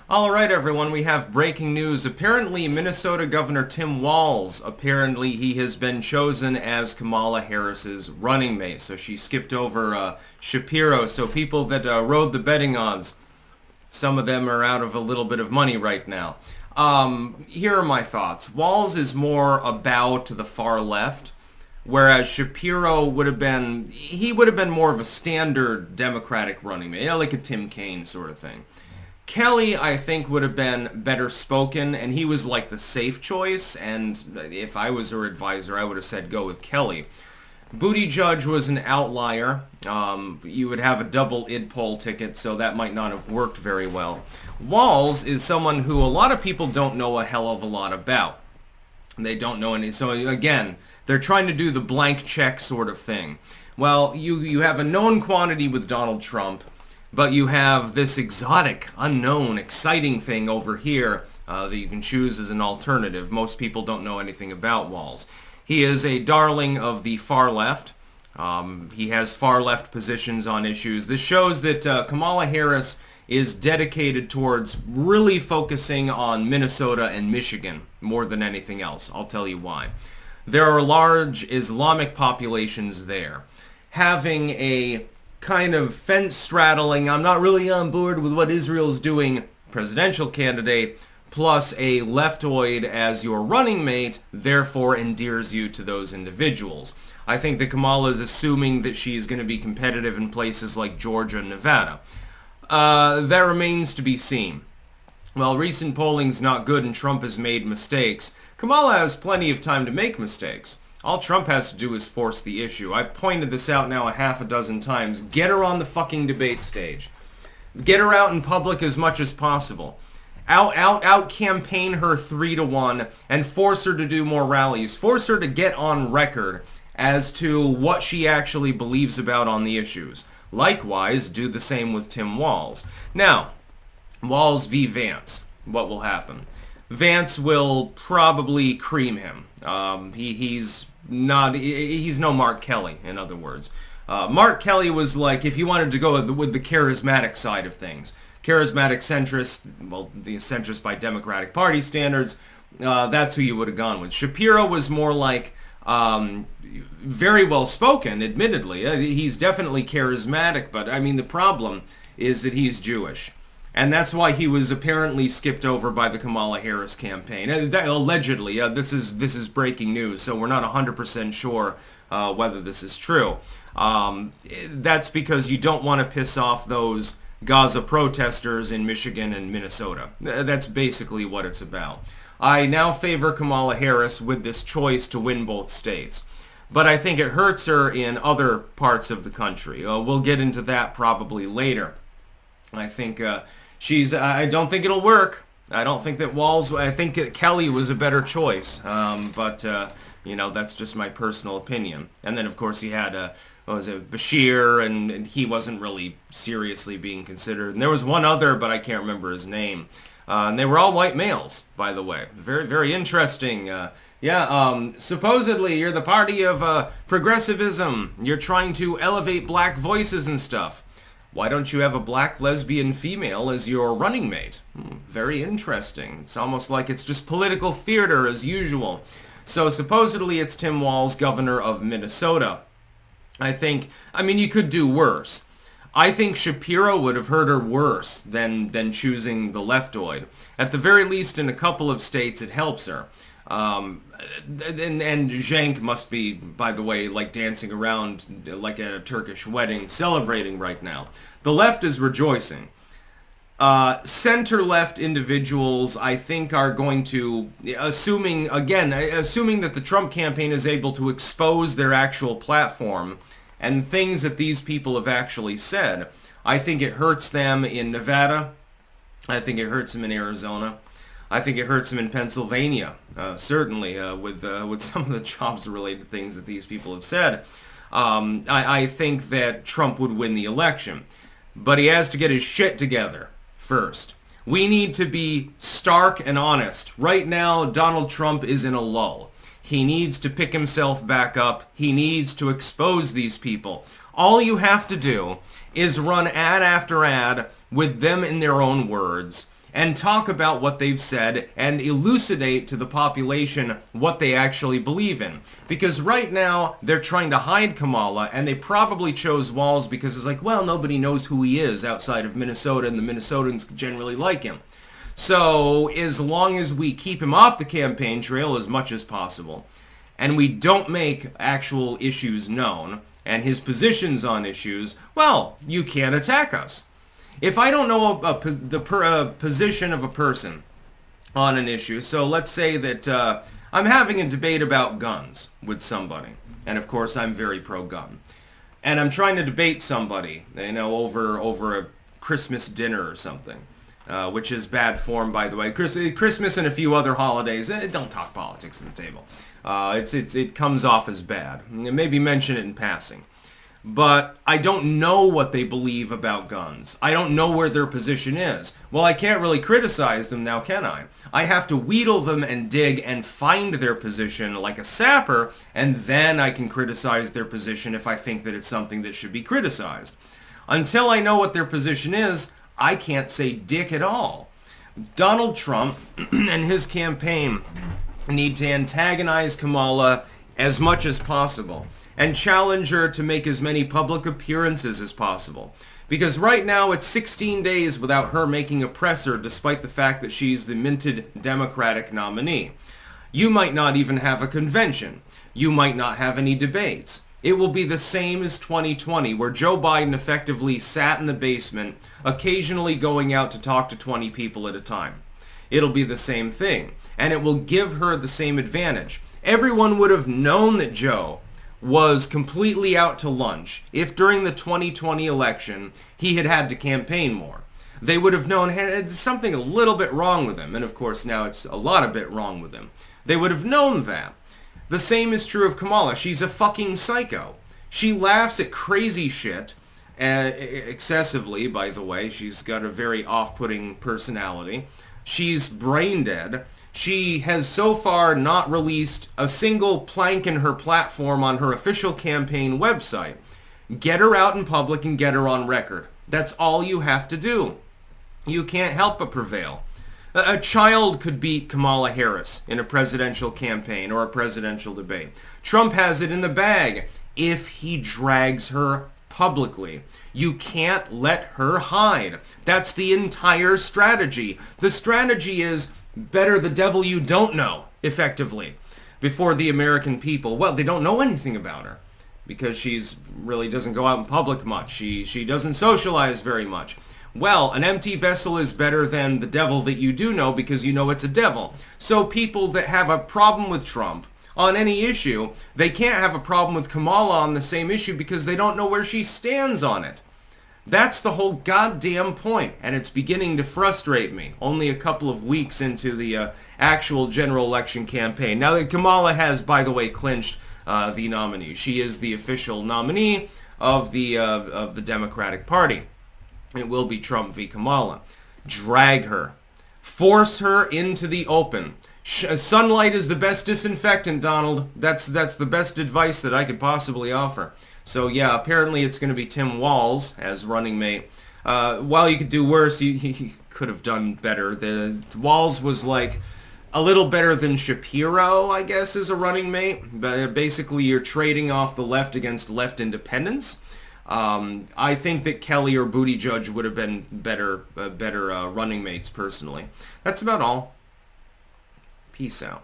All right, everyone, we have breaking news. Apparently, Minnesota Governor Tim Walz, apparently he has been chosen as Kamala Harris's running mate. So she skipped over Shapiro. So people that rode the betting odds, some of them are out of a little bit of money right now. Here are my thoughts. Walz is more about the far left, whereas Shapiro would have been more of a standard Democratic running mate, like a Tim Kaine sort of thing. Kelly, I think, would have been better spoken, and he was like the safe choice, and if I was her advisor, I would have said go with Kelly. Buttigieg was an outlier. You would have a double id poll ticket, so that might not have worked very well. Walz is someone who a lot of people don't know a hell of a lot about. They don't know any, so again, they're trying to do the blank check sort of thing. Well, you have a known quantity with Donald Trump, but you have this exotic, unknown, exciting thing over here that you can choose as an alternative. Most people don't know anything about Walz. He is a darling of the far left. He has far left positions on issues. This shows that Kamala Harris is dedicated towards really focusing on Minnesota and Michigan more than anything else. I'll tell you why. There are large Islamic populations there. Having a kind of fence-straddling, I'm not really on board with what Israel's doing, presidential candidate, plus a leftoid as your running mate, therefore endears you to those individuals. I think that Kamala is assuming that she's going to be competitive in places like Georgia and Nevada. That remains to be seen. While recent polling's not good and Trump has made mistakes, Kamala has plenty of time to make mistakes. All Trump has to do is force the issue. I've pointed this out now a half a dozen times. Get her on the fucking debate stage. Get her out in public as much as possible. Out campaign her 3-1 and force her to do more rallies. Force her to get on record as to what she actually believes about on the issues. Likewise, do the same with Tim Walz. Now, Walz v. Vance. What will happen? Vance will probably cream him. He's no Mark Kelly, in other words. Mark Kelly was like, if you wanted to go with the charismatic side of things, charismatic centrist, well, the centrist by Democratic Party standards, that's who you would have gone with. Shapiro was more like very well spoken, admittedly. He's definitely charismatic, but I mean the problem is that he's Jewish. And that's why he was apparently skipped over by the Kamala Harris campaign. Allegedly, this is breaking news, so we're not 100% sure whether this is true. That's because you don't want to piss off those Gaza protesters in Michigan and Minnesota. That's basically what it's about. I now favor Kamala Harris with this choice to win both states. But I think it hurts her in other parts of the country. We'll get into that probably later. I think I don't think it'll work. I don't think that Walz, I think that Kelly was a better choice. But that's just my personal opinion. And then, of course, he had, Bashir, and he wasn't really seriously being considered. And there was one other, but I can't remember his name. And they were all white males, by the way. Very, very interesting. Supposedly you're the party of progressivism. You're trying to elevate black voices and stuff. Why don't you have a black lesbian female as your running mate? Very interesting. It's almost like it's just political theater as usual. So supposedly it's Tim Walz, governor of Minnesota. You could do worse. I think Shapiro would have hurt her worse than choosing the leftoid. At the very least, in a couple of states, it helps her. And Cenk must be, by the way, like dancing around like at a Turkish wedding, celebrating right now. The left is rejoicing. Center-left individuals, I think, are going to, assuming that the Trump campaign is able to expose their actual platform and things that these people have actually said, I think it hurts them in Nevada. I think it hurts them in Arizona. I think it hurts them in Pennsylvania, certainly, with some of the jobs-related things that these people have said. I think that Trump would win the election. But he has to get his shit together first. We need to be stark and honest. Right now, Donald Trump is in a lull. He needs to pick himself back up. He needs to expose these people. All you have to do is run ad after ad with them in their own words and talk about what they've said and elucidate to the population what they actually believe in. Because right now, they're trying to hide Kamala, and they probably chose Walz because it's like, well, nobody knows who he is outside of Minnesota, and the Minnesotans generally like him. So as long as we keep him off the campaign trail as much as possible, and we don't make actual issues known, and his positions on issues, well, you can't attack us. If I don't know the position of a person on an issue, so let's say that I'm having a debate about guns with somebody, and of course I'm very pro-gun, and I'm trying to debate somebody, over a Christmas dinner or something, which is bad form, by the way. Christmas and a few other holidays, don't talk politics at the table. It comes off as bad. Maybe mention it in passing. But I don't know what they believe about guns. I don't know where their position is. Well, I can't really criticize them now, can I? I have to wheedle them and dig and find their position like a sapper, and then I can criticize their position if I think that it's something that should be criticized. Until I know what their position is, I can't say dick at all. Donald Trump and his campaign need to antagonize Kamala as much as possible and challenge her to make as many public appearances as possible. Because right now it's 16 days without her making a presser, despite the fact that she's the minted Democratic nominee. You might not even have a convention. You might not have any debates. It will be the same as 2020, where Joe Biden effectively sat in the basement, occasionally going out to talk to 20 people at a time. It'll be the same thing, and it will give her the same advantage. Everyone would have known that Joe was completely out to lunch if during the 2020 election he had to campaign more. They would have known there's something a little bit wrong with him, and of course now it's a lot of bit wrong with him. They would have known that. The same is true of Kamala. She's a fucking psycho. She laughs at crazy shit, excessively, by the way. She's got a very off-putting personality. She's brain dead. She has so far not released a single plank in her platform on her official campaign website. Get her out in public and get her on record. That's all you have to do. You can't help but prevail. A child could beat Kamala Harris in a presidential campaign or a presidential debate. Trump has it in the bag if he drags her publicly. You can't let her hide. That's the entire strategy. The strategy is better the devil you don't know, effectively, before the American people. Well, they don't know anything about her because she's really doesn't go out in public much. She doesn't socialize very much. Well, an empty vessel is better than the devil that you do know because you know it's a devil. So people that have a problem with Trump on any issue, they can't have a problem with Kamala on the same issue because they don't know where she stands on it. That's the whole goddamn point, and it's beginning to frustrate me, only a couple of weeks into the actual general election campaign. Now that Kamala has, by the way, clinched the nominee. She is the official nominee of the Democratic Party. It will be Trump v. Kamala. Drag her. Force her into the open. Sunlight is the best disinfectant, Donald. That's the best advice that I could possibly offer. So yeah, apparently it's going to be Tim Walz as running mate. While you could do worse, he could have done better. The Walz was like a little better than Shapiro, I guess, as a running mate. But basically, you're trading off the left against left independents. I think that Kelly or Buttigieg would have been better running mates, personally. That's about all. Peace out.